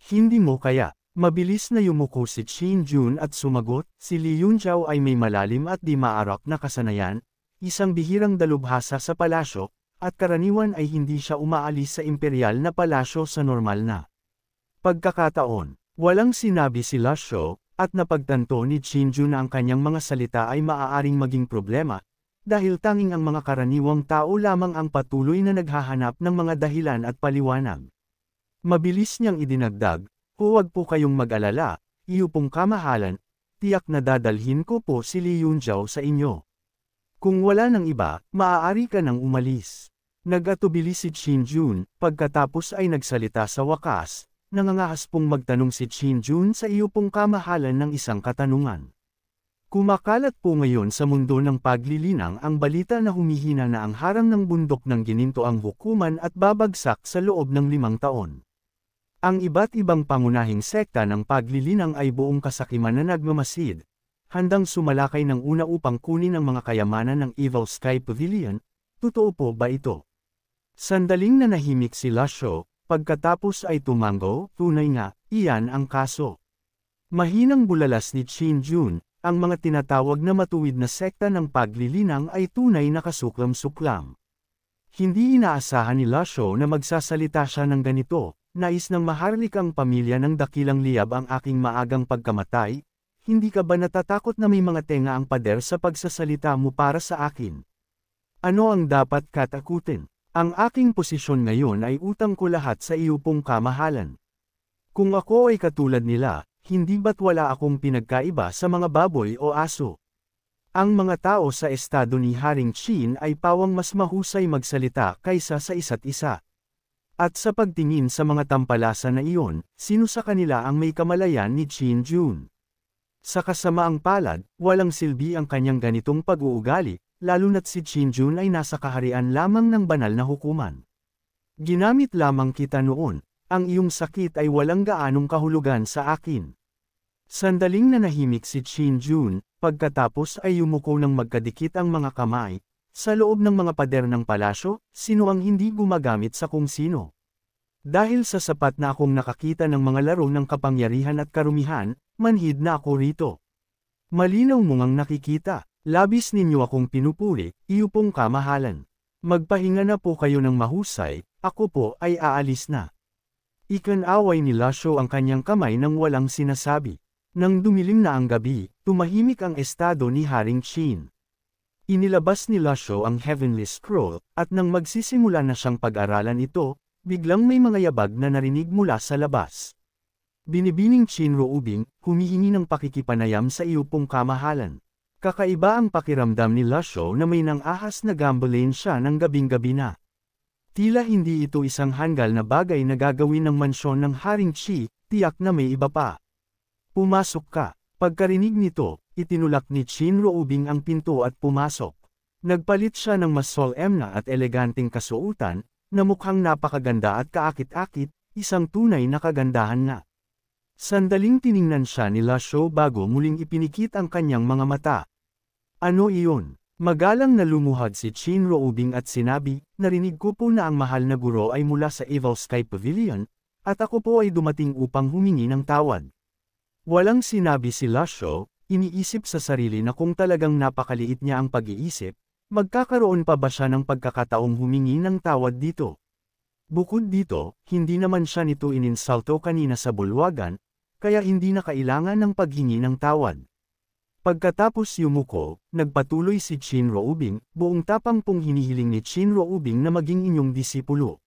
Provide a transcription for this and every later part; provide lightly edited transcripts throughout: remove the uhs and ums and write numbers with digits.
Hindi mo kaya. Mabilis na yumuko si Qin Jun at sumagot, si Li Yunzhao ay may malalim at di maarak na kasanayan, isang bihirang dalubhasa sa palasyo, at karaniwan ay hindi siya umaalis sa imperial na palasyo sa normal na pagkakataon. Walang sinabi si Lasho, at napagtanto ni Qin Jun na ang kanyang mga salita ay maaaring maging problema, dahil tanging ang mga karaniwang tao lamang ang patuloy na naghahanap ng mga dahilan at paliwanag. Mabilis niyang idinagdag, huwag po kayong mag-alala, iyo pong kamahalan, tiyak na dadalhin ko po si Li Yunzhao sa inyo. Kung wala nang iba, maaari ka nang umalis. Nag-atubili si Qin Jun, pagkatapos ay nagsalita sa wakas, nangangahas pong magtanong si Qin Jun sa iyo pong kamahalan ng isang katanungan. Kumakalat po ngayon sa mundo ng paglilinang ang balita na humihina na ang harang ng bundok ng gininto ang hukuman at babagsak sa loob ng 5 taon. Ang iba't ibang pangunahing sekta ng paglilinang ay buong kasakiman na nagmamasid, handang sumalakay ng una upang kunin ang mga kayamanan ng Evil Sky Pavilion. Totoo po ba ito? Sandaling nanahimik si Lasho, pagkatapos ay tumango, tunay nga, iyan ang kaso. Mahinang bulalas ni Qin Jun, ang mga tinatawag na matuwid na sekta ng paglilinang ay tunay na kasuklam-suklam. Hindi inaasahan ni Lasho na magsasalita siya ng ganito. Nais ng maharlikang pamilya ng dakilang liyab ang aking maagang pagkamatay, hindi ka ba natatakot na may mga tenga ang pader sa pagsasalita mo para sa akin? Ano ang dapat katakutin? Ang aking posisyon ngayon ay utang ko lahat sa iyo pong kamahalan. Kung ako ay katulad nila, hindi ba't wala akong pinagkaiba sa mga baboy o aso? Ang mga tao sa estado ni Haring Qin ay pawang mas mahusay magsalita kaysa sa isa't isa. At sa pagtingin sa mga tampalasa na iyon, sino sa kanila ang may kamalayan ni Qin Jun? Sa kasamaang palad, walang silbi ang kanyang ganitong pag-uugali, lalo na't si Qin Jun ay nasa kaharian lamang ng banal na hukuman. Ginamit lamang kita noon, ang iyong sakit ay walang gaanong kahulugan sa akin. Sandaling nanahimik si Qin Jun, pagkatapos ay yumuko ng magkadikit ang mga kamay. Sa loob ng mga pader ng palasyo, sino ang hindi gumagamit sa kung sino? Dahil sa sapat na akong nakakita ng mga laro ng kapangyarihan at karumihan, manhid na ako rito. Malinaw mong ang nakikita, labis ninyo akong pinupuri, iyo pong kamahalan. Magpahinga na po kayo ng mahusay, ako po ay aalis na. Ikanaway ni Lasho ang kanyang kamay nang walang sinasabi. Nang dumilim na ang gabi, tumahimik ang estado ni Haring Qin. Inilabas ni Lasho ang Heavenly Scroll, at nang magsisimula na siyang pag-aralan ito, biglang may mga yabag na narinig mula sa labas. Binibining Qinro Ubing, humihingi ng pakikipanayam sa iyo pong kamahalan. Kakaiba ang pakiramdam ni Lasho na may nang-ahas na gambalain siya ng gabing-gabi na. Tila hindi ito isang hanggal na bagay na gagawin ng mansyon ng Haring Qi, tiyak na may iba pa. Pumasok ka. Pagkarinig nito, itinulak ni Qinro Ubing ang pinto at pumasok. Nagpalit siya ng mas solemn na at eleganteng kasuotan, na mukhang napakaganda at kaakit-akit, isang tunay na kagandahan nga. Sandaling tiningnan siya ni Lasho bago muling ipinikit ang kanyang mga mata. Ano iyon? Magalang na lumuhad si Qinro Ubing at sinabi, narinig ko po na ang mahal na guro ay mula sa Evil Sky Pavilion, at ako po ay dumating upang humingi ng tawad. Walang sinabi si Lasho, iniisip sa sarili na kung talagang napakaliit niya ang pag-iisip, magkakaroon pa ba siya ng pagkakataong humingi ng tawad dito? Bukod dito, hindi naman siya nito ininsulto kanina sa bulwagan, kaya hindi na kailangan ng paghingi ng tawad. Pagkatapos yumuko, nagpatuloy si Qinro Ubing, buong tapang pong hinihiling ni Qinro Ubing na maging inyong disipulo.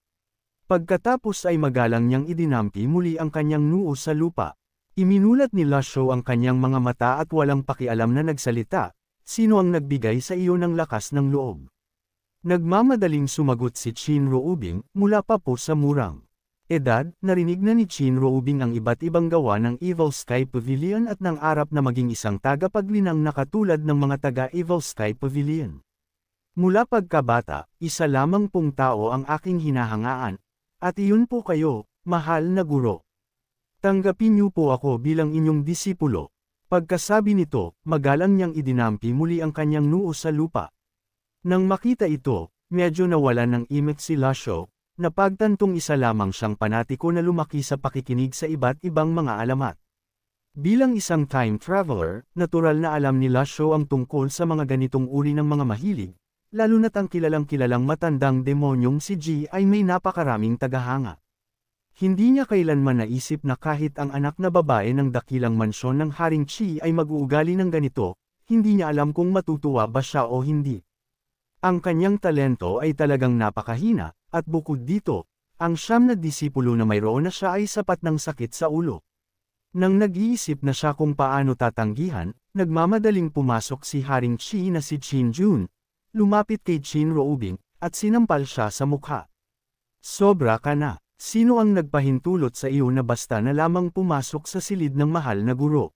Pagkatapos ay magalang niyang idinampi muli ang kanyang noo sa lupa. Iminulat ni Lasho ang kanyang mga mata at walang pakialam na nagsalita, sino ang nagbigay sa iyo ng lakas ng loob? Nagmamadaling sumagot si Qinro Ubing, mula pa po sa murang edad, narinig na ni Qinro Ubing ang iba't ibang gawa ng Evil Sky Pavilion at nangarap na maging isang tagapaglinang na katulad ng mga taga-Evil Sky Pavilion. Mula pagkabata, isa lamang pong tao ang aking hinahangaan, at iyon po kayo, mahal na guro. Tanggapin niyo po ako bilang inyong disipulo. Pagkasabi nito, magalang niyang idinampi muli ang kanyang noo sa lupa. Nang makita ito, medyo nawalan ng imik si Lasho, napagtantong isa lamang siyang panatiko na lumaki sa pakikinig sa iba't ibang mga alamat. Bilang isang time traveler, natural na alam ni Lasho ang tungkol sa mga ganitong uri ng mga mahilig, lalo na't ang kilalang matandang demonyong si G ay may napakaraming tagahanga. Hindi niya kailanman naisip na kahit ang anak na babae ng dakilang mansyon ng Haring Chi ay mag-uugali ng ganito, hindi niya alam kung matutuwa ba siya o hindi. Ang kanyang talento ay talagang napakahina, at bukod dito, ang 9 na disipulo na mayroon na siya ay sapat ng sakit sa ulo. Nang nag-iisip na siya kung paano tatanggihan, nagmamadaling pumasok si Haring Chi na si Qin Jun, lumapit kay Qin Roubing, at sinampal siya sa mukha. Sobra ka na. Sino ang nagpahintulot sa iyo na basta na lamang pumasok sa silid ng mahal na guro?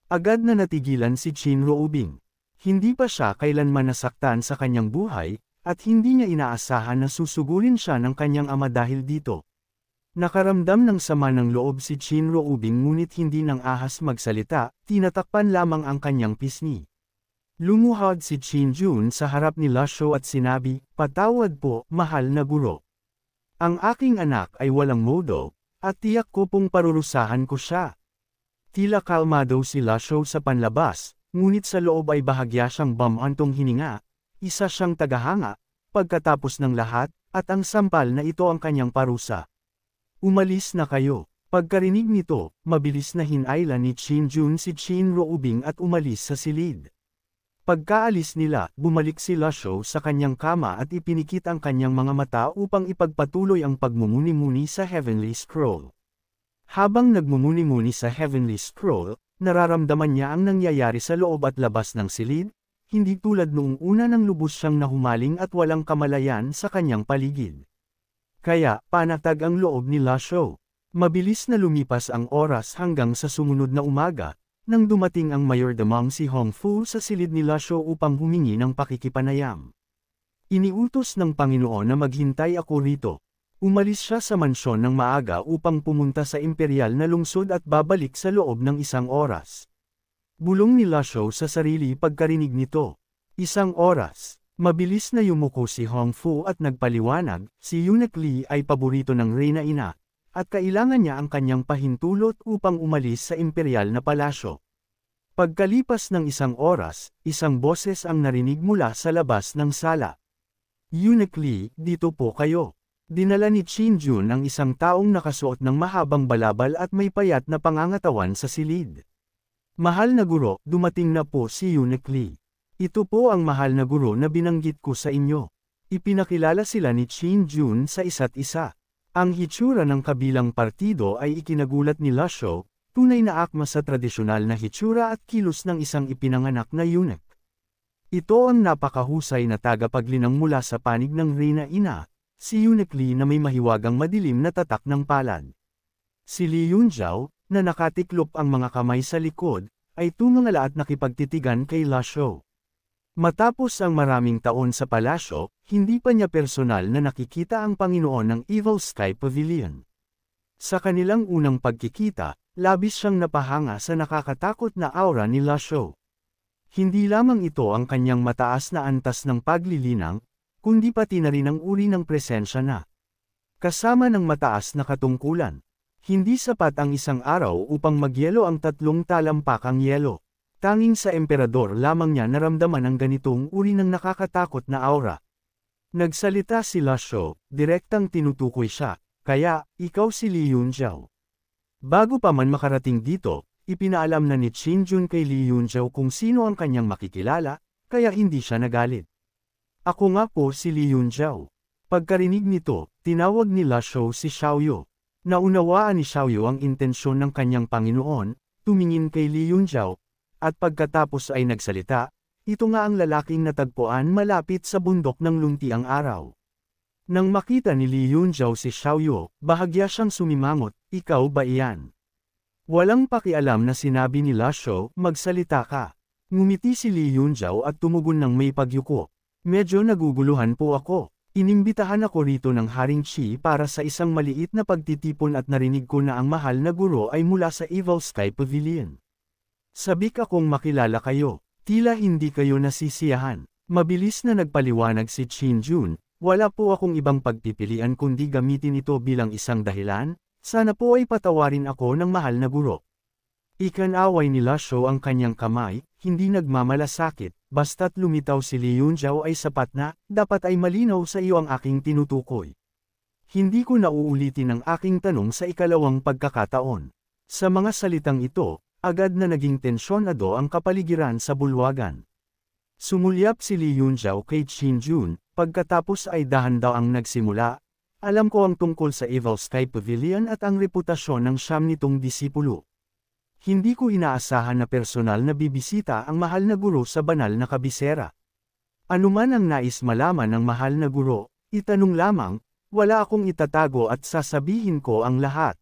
Agad na natigilan si Qin Roubing. Hindi pa siya kailanman nasaktan sa kanyang buhay, at hindi niya inaasahan na susugurin siya ng kanyang ama dahil dito. Nakaramdam ng sama ng loob si Qin Roubing ngunit hindi nang ahas magsalita, tinatakpan lamang ang kanyang pisngi. Lumuhod si Qin Jun sa harap ni Lasho at sinabi, "Patawad po, mahal na guro. Ang aking anak ay walang modo, at tiyak ko pong parurusahan ko siya." Tila kalmado si Lasho sa panlabas, ngunit sa loob ay bahagya siyang bumantong hininga, isa siyang tagahanga, pagkatapos ng lahat, at ang sampal na ito ang kanyang parusa. "Umalis na kayo." Pagkarinig nito, mabilis na hinailan ni Qin Jun si Qin Roubing at umalis sa silid. Pagkaalis nila, bumalik si Lasho sa kanyang kama at ipinikit ang kanyang mga mata upang ipagpatuloy ang pagmumuni-muni sa Heavenly Scroll. Habang nagmumuni-muni sa Heavenly Scroll, nararamdaman niya ang nangyayari sa loob at labas ng silid, hindi tulad noong una nang lubos siyang nahumaling at walang kamalayan sa kanyang paligid. Kaya, panatag ang loob ni Lasho. Mabilis na lumipas ang oras hanggang sa sumunod na umaga, nang dumating ang mayordamang si Hong Fu sa silid ni Lasho upang humingi ng pakikipanayam. "Iniutos ng Panginoon na maghintay ako rito." Umalis siya sa mansyon ng maaga upang pumunta sa imperial na lungsod at babalik sa loob ng 1 oras. Bulong ni Lasho sa sarili pagkarinig nito. 1 oras. Mabilis na yumuko si Hong Fu at nagpaliwanag, si Eunuch Li ay paborito ng Reyna Ina, at kailangan niya ang kanyang pahintulot upang umalis sa imperial na palasyo. Pagkalipas ng 1 oras, isang boses ang narinig mula sa labas ng sala. "Eunuch Li, dito po kayo." Dinala ni Qin Jun ang isang taong nakasuot ng mahabang balabal at may payat na pangangatawan sa silid. "Mahal na guro, dumating na po si Eunuch Li. Ito po ang mahal na guro na binanggit ko sa inyo." Ipinakilala sila ni Qin Jun sa isa't isa. Ang hitsura ng kabilang partido ay ikinagulat ni Lasho, tunay na akma sa tradisyonal na hitsura at kilos ng isang ipinanganak na eunuch. Ito ang napakahusay na tagapaglinang mula sa panig ng Reyna Ina, si Eunuch Li na may mahiwagang madilim na tatak ng palad. Si Li Yunjiao, na nakatiklop ang mga kamay sa likod, ay tumangala at nakipagtitigan kay Lasho. Matapos ang maraming taon sa palasyo, hindi pa niya personal na nakikita ang Panginoon ng Evil Sky Pavilion. Sa kanilang unang pagkikita, labis siyang napahanga sa nakakatakot na aura ni Lasho. Hindi lamang ito ang kanyang mataas na antas ng paglilinang, kundi pati na rin ang uri ng presensya na kasama ng mataas na katungkulan. Hindi sapat ang 1 araw upang magyelo ang 3 talampakang yelo. Tanging sa emperador lamang niya naramdaman ang ganitong uri ng nakakatakot na aura. Nagsalita si Lasho, direktang tinutukoy siya, "Kaya, ikaw si Li Yunjiao." Bago pa man makarating dito, ipinaalam na ni Qin Jun kay Li Yunjiao kung sino ang kanyang makikilala, kaya hindi siya nagalit. "Ako nga po si Li Yunjiao." Pagkarinig nito, tinawag ni Lasho si Xiaoyu. Naunawaan ni Xiaoyu ang intensyon ng kanyang Panginoon, tumingin kay Li Yunjiao, at pagkatapos ay nagsalita, "Ito nga ang lalaking natagpuan malapit sa bundok ng luntiang araw." Nang makita ni Li Yunjiao si Xiaoyu, bahagya siyang sumimangot, "Ikaw ba iyan?" Walang pakialam na sinabi ni Lasho, "Magsalita ka." Ngumiti si Li Yunjiao at tumugon ng may pagyuko, "Medyo naguguluhan po ako. Inimbitahan ako rito ng Haring Chi para sa isang maliit na pagtitipon at narinig ko na ang mahal na guro ay mula sa Evil Sky Pavilion. Sabik akong makilala kayo, tila hindi kayo nasisiyahan." Mabilis na nagpaliwanag si Qin Jun, Wala po akong ibang pagpipilian kundi gamitin ito bilang isang dahilan, sana po ay patawarin ako ng mahal na guro. Ikinaway ni Lasho ang kanyang kamay, hindi nagmamalasakit, basta't lumitaw si Li Yunjiao ay sapat na, dapat ay malinaw sa iyo ang aking tinutukoy. Hindi ko nauulitin ang aking tanong sa ikalawang pagkakataon. Sa mga salitang ito, agad na naging tensyonado ang kapaligiran sa bulwagan. Sumulyap si Li Yunjiao kay Qin Jun, pagkatapos ay dahan-daang nagsimula, alam ko ang tungkol sa Evil Sky Pavilion at ang reputasyon ng siyam nitong disipulo. Hindi ko inaasahan na personal na bibisita ang mahal na guro sa banal na kabisera. Anuman ang nais malaman ng mahal na guro, itanong lamang, wala akong itatago at sasabihin ko ang lahat.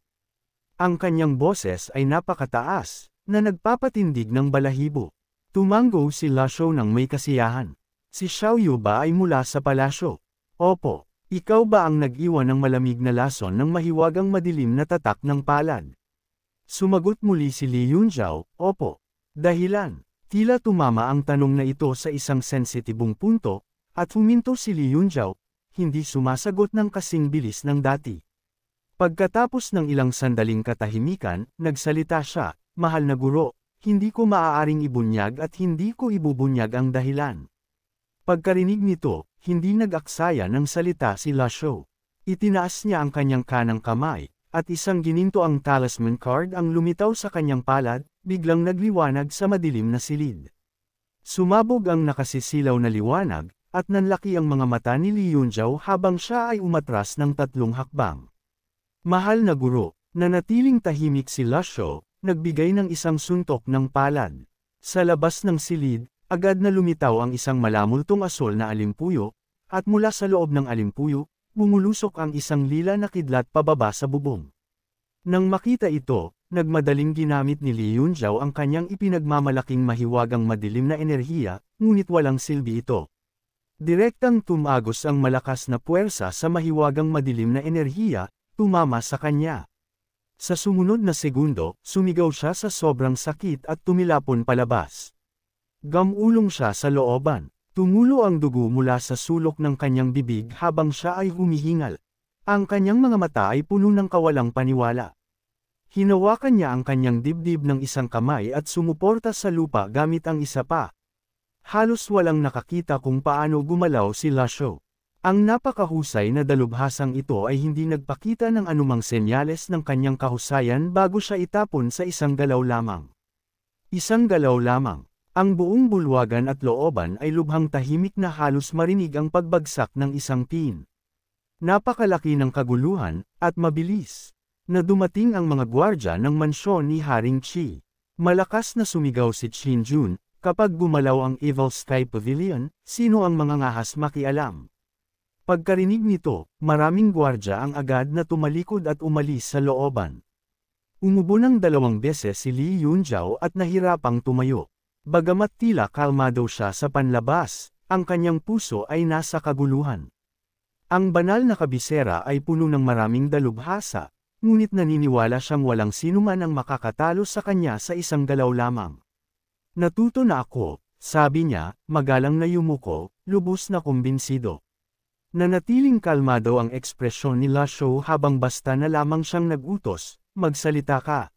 Ang kanyang boses ay napakataas, na nagpapatindig ng balahibo. Tumango si Lasho ng may kasiyahan. Si Xiaoyu ba ay mula sa palasyo? Opo. Ikaw ba ang nag-iwan ng malamig na lason ng mahiwagang madilim na tatak ng palad? Sumagot muli si Li Yunjiao, opo. Dahilan. Tila tumama ang tanong na ito sa isang sensitibong punto, at huminto si Li Yunjiao, hindi sumasagot ng kasing bilis ng dati. Pagkatapos ng ilang sandaling katahimikan, nagsalita siya, mahal na guro, hindi ko maaaring ibunyag at hindi ko ibubunyag ang dahilan. Pagkarinig nito, hindi nag-aksaya ng salita si Lasho. Itinaas niya ang kanyang kanang kamay, at isang gininto ang talisman card ang lumitaw sa kanyang palad, biglang nagliwanag sa madilim na silid. Sumabog ang nakasisilaw na liwanag, at nanlaki ang mga mata ni Li Yunjiao habang siya ay umatras ng 3 hakbang. Mahal na guro, nanatiling tahimik si Lasho, nagbigay ng isang suntok ng palad. Sa labas ng silid, agad na lumitaw ang isang malamultong asol na alimpuyo, at mula sa loob ng alimpuyo, bumulusok ang isang lila na kidlat pababa sa bubong. Nang makita ito, nagmadaling ginamit ni Li Yunjiao ang kanyang ipinagmamalaking mahiwagang madilim na enerhiya, ngunit walang silbi ito. Direktang tumagos ang malakas na puwersa sa mahiwagang madilim na enerhiya, tumama sa kanya. Sa sumunod na segundo, sumigaw siya sa sobrang sakit at tumilapon palabas. Gamulong siya sa looban. Tumulo ang dugo mula sa sulok ng kanyang bibig habang siya ay humihingal. Ang kanyang mga mata ay puno ng kawalang paniwala. Hinawakan niya ang kanyang dibdib ng isang kamay at sumuporta sa lupa gamit ang isa pa. Halos walang nakakita kung paano gumalaw si Lasho. Ang napakahusay na dalubhasang ito ay hindi nagpakita ng anumang senyales ng kanyang kahusayan bago siya itapon sa isang galaw lamang. Isang galaw lamang. Ang buong bulwagan at looban ay lubhang tahimik na halos marinig ang pagbagsak ng isang pin. Napakalaki ng kaguluhan, at mabilis, na dumating ang mga gwardya ng mansyon ni Haring Qi. Malakas na sumigaw si Qin Jun, kapag gumalaw ang Evil Sky Pavilion, sino ang mga ngahas makialam? Pagkarinig nito, maraming gwardya ang agad na tumalikod at umalis sa looban. Umubo ng 2 beses si Li Yunjiao at nahirapang tumayo. Bagamat tila kalmado siya sa panlabas, ang kanyang puso ay nasa kaguluhan. Ang banal na kabisera ay puno ng maraming dalubhasa, ngunit naniniwala siyang walang sinuman ang makakatalo sa kanya sa isang galaw lamang. Natuto na ako, sabi niya, magalang na yumuko, lubos na kumbinsido. Nanatiling kalmado ang ekspresyon ni Lasho habang basta na lamang siyang nag-utos, magsalita ka.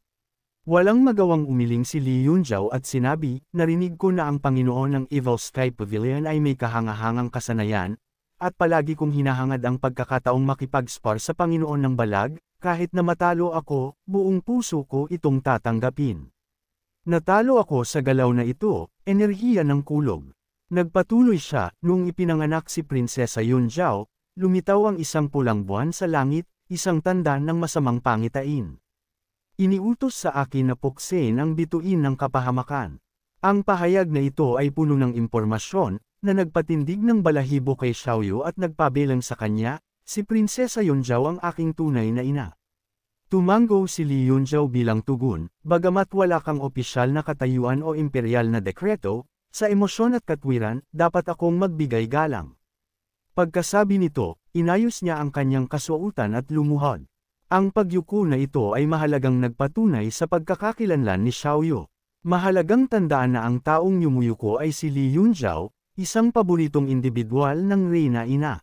Walang magawang umiling si Li Yunjiao at sinabi, narinig ko na ang Panginoon ng Evil Sky Pavilion ay may kahangahangang kasanayan, at palagi kong hinahangad ang pagkakataong makipag-spar sa Panginoon ng Balag, kahit na matalo ako, buong puso ko itong tatanggapin. Natalo ako sa galaw na ito, enerhiya ng kulog. Nagpatuloy siya, nung ipinanganak si Prinsesa Yunjiao, lumitaw ang isang pulang buwan sa langit, isang tanda ng masamang pangitain. Iniutos sa akin na puksin ang bituin ng kapahamakan. Ang pahayag na ito ay puno ng impormasyon, na nagpatindig ng balahibo kay Xiaoyu at nagpabilang sa kanya, si Prinsesa Yunjiao ang aking tunay na ina. Tumango si Li Yunjiao bilang tugon, bagamat wala kang opisyal na katayuan o imperial na dekreto, sa emosyon at katwiran, dapat akong magbigay galang. Pagkasabi nito, inayos niya ang kanyang kasuotan at lumuhod. Ang pagyuko na ito ay mahalagang nagpatunay sa pagkakakilanlan ni Xiaoyu. Mahalagang tandaan na ang taong yumuyuko ay si Li Yunjiao, isang paboritong individual ng Reyna Ina.